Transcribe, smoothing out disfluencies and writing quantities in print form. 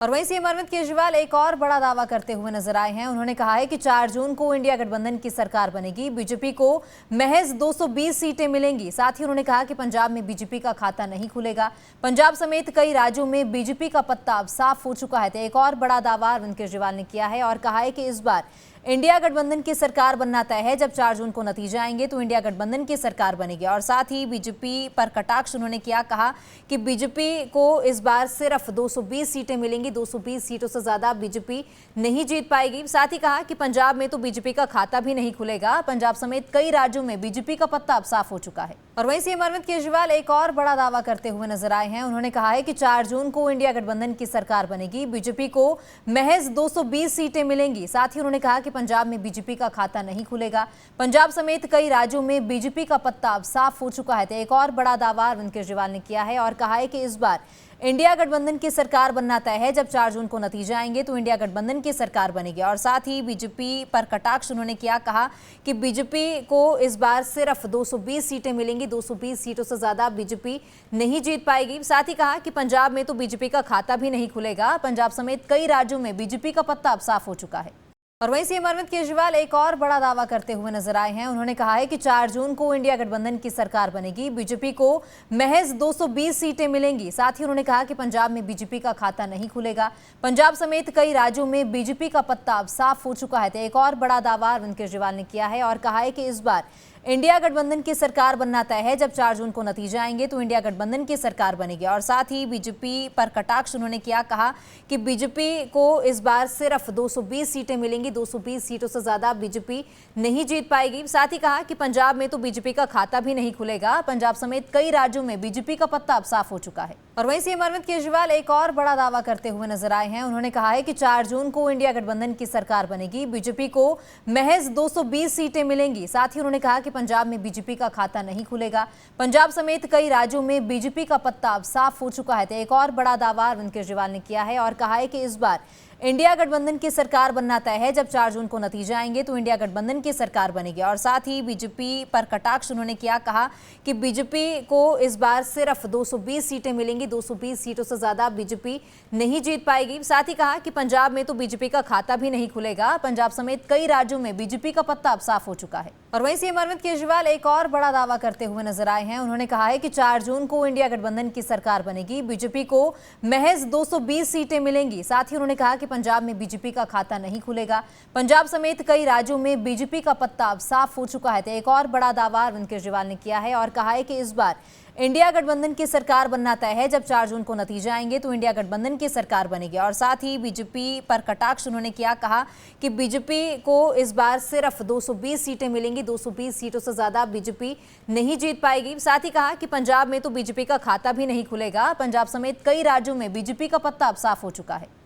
और वहीं सीएम अरविंद केजरीवाल एक और बड़ा दावा करते हुए नजर आए हैं। उन्होंने कहा है कि 4 जून को इंडिया गठबंधन की सरकार बनेगी, बीजेपी को महज 220 सीटें मिलेंगी। साथ ही उन्होंने कहा कि पंजाब में बीजेपी का खाता नहीं खुलेगा। पंजाब समेत कई राज्यों में बीजेपी का पत्ता अब साफ हो चुका है। तो एक और बड़ा दावा अरविंद केजरीवाल ने किया है और कहा है कि इस बार इंडिया गठबंधन की सरकार बनना तय है। जब 4 जून को नतीजे आएंगे तो इंडिया गठबंधन की सरकार बनेगी। और साथ ही बीजेपी पर कटाक्ष उन्होंने किया, कहा कि बीजेपी को इस बार सिर्फ 220 सीटें मिलेंगी, 220 सीटों से ज्यादा बीजेपी नहीं जीत पाएगी। साथ ही कहा कि पंजाब में तो बीजेपी का खाता भी नहीं खुलेगा। पंजाब समेत कई राज्यों में बीजेपी का पत्ता अब साफ हो चुका है। और वहीं सीएम अरविंद केजरीवाल एक और बड़ा दावा करते हुए नजर आए हैं। उन्होंने कहा है कि 4 जून को इंडिया गठबंधन की सरकार बनेगी, बीजेपी को महज 220 सीटें मिलेंगी। साथ ही उन्होंने कहा कि पंजाब में बीजेपी का खाता नहीं खुलेगा। पंजाब समेत कई राज्यों में बीजेपी का पत्ता अब साफ हो चुका है। तो एक और बड़ा दावा अरविंद केजरीवाल ने किया है और कहा है कि इस बार इंडिया गठबंधन की सरकार बनना तय है। जब 4 जून को नतीजे आएंगे तो इंडिया गठबंधन की सरकार बनेगी। और साथ ही बीजेपी पर कटाक्ष उन्होंने किया, कहा कि बीजेपी को इस बार सिर्फ 220 सीटें मिलेंगी, 220 सीटों से ज्यादा बीजेपी नहीं जीत पाएगी। साथ ही कहा कि पंजाब में तो बीजेपी का खाता भी नहीं खुलेगा। पंजाब समेत कई राज्यों में बीजेपी का पत्ता अब साफ हो चुका है। और वहीं सीएम अरविंद केजरीवाल एक और बड़ा दावा करते हुए नजर आए हैं। उन्होंने कहा है कि 4 जून को इंडिया गठबंधन की सरकार बनेगी, बीजेपी को महज 220 सीटें मिलेंगी। साथ ही उन्होंने कहा कि पंजाब में बीजेपी का खाता नहीं खुलेगा। पंजाब समेत कई राज्यों में बीजेपी का पत्ता अब साफ हो चुका है। तो एक और बड़ा दावा अरविंद केजरीवाल ने किया है और कहा है कि इस बार इंडिया गठबंधन की सरकार बनना तय है। जब 4 जून को नतीजे आएंगे तो इंडिया गठबंधन की सरकार बनेगी। और साथ ही बीजेपी पर कटाक्ष उन्होंने किया, कहा कि बीजेपी को इस बार सिर्फ 220 सीटें मिलेंगी, 220 सीटों से ज्यादा बीजेपी नहीं जीत पाएगी। साथ ही कहा कि पंजाब में तो बीजेपी का खाता भी नहीं खुलेगा। पंजाब समेत कई राज्यों में बीजेपी का पत्ता अब साफ हो चुका है। और वहीं सीएम अरविंद केजरीवाल एक और बड़ा दावा करते हुए नजर आए हैं। उन्होंने कहा है कि 4 जून को इंडिया गठबंधन की सरकार बनेगी, बीजेपी को महज 220 सीटें मिलेंगी। साथ ही उन्होंने कहा कि पंजाब में बीजेपी का खाता नहीं खुलेगा। पंजाब समेत कई राज्यों में बीजेपी का पत्ता अब साफ हो चुका है। तो एक और बड़ा दावा अरविंद केजरीवाल ने किया है और कहा है कि इस बार इंडिया गठबंधन की सरकार बनना तय है। जब 4 जून को नतीजे आएंगे तो इंडिया गठबंधन की सरकार बनेगी। और साथ ही बीजेपी पर कटाक्ष उन्होंने किया, कहा कि बीजेपी को इस बार सिर्फ 220 सीटें मिलेंगी, 220 सीटों से ज्यादा बीजेपी नहीं जीत पाएगी। साथ ही कहा कि पंजाब में तो बीजेपी का खाता भी नहीं खुलेगा। पंजाब समेत कई राज्यों में बीजेपी का पत्ता अब साफ हो चुका है। और वहीं सीएम अरविंद केजरीवाल एक और बड़ा दावा करते हुए नजर आए हैं। उन्होंने कहा है कि 4 जून को इंडिया गठबंधन की सरकार बनेगी, बीजेपी को महज 220 सीटें मिलेंगी। साथ ही उन्होंने कहा कि पंजाब में बीजेपी का खाता नहीं खुलेगा। पंजाब समेत कई राज्यों में बीजेपी का पत्ता अब साफ हो चुका है। तो एक और बड़ा दावा अरविंद केजरीवाल ने किया है और कहा है कि इस बार इंडिया गठबंधन की सरकार बनना तय है। जब 4 जून को नतीजे आएंगे तो इंडिया गठबंधन की सरकार बनेगी। और साथ ही बीजेपी पर कटाक्ष उन्होंने किया, कहा कि बीजेपी को इस बार सिर्फ 220 सीटें मिलेंगी, 220 सीटों से ज्यादा बीजेपी नहीं जीत पाएगी। साथ ही कहा कि पंजाब में तो बीजेपी का खाता भी नहीं खुलेगा। पंजाब समेत कई राज्यों में बीजेपी का पत्ता अब साफ हो चुका है।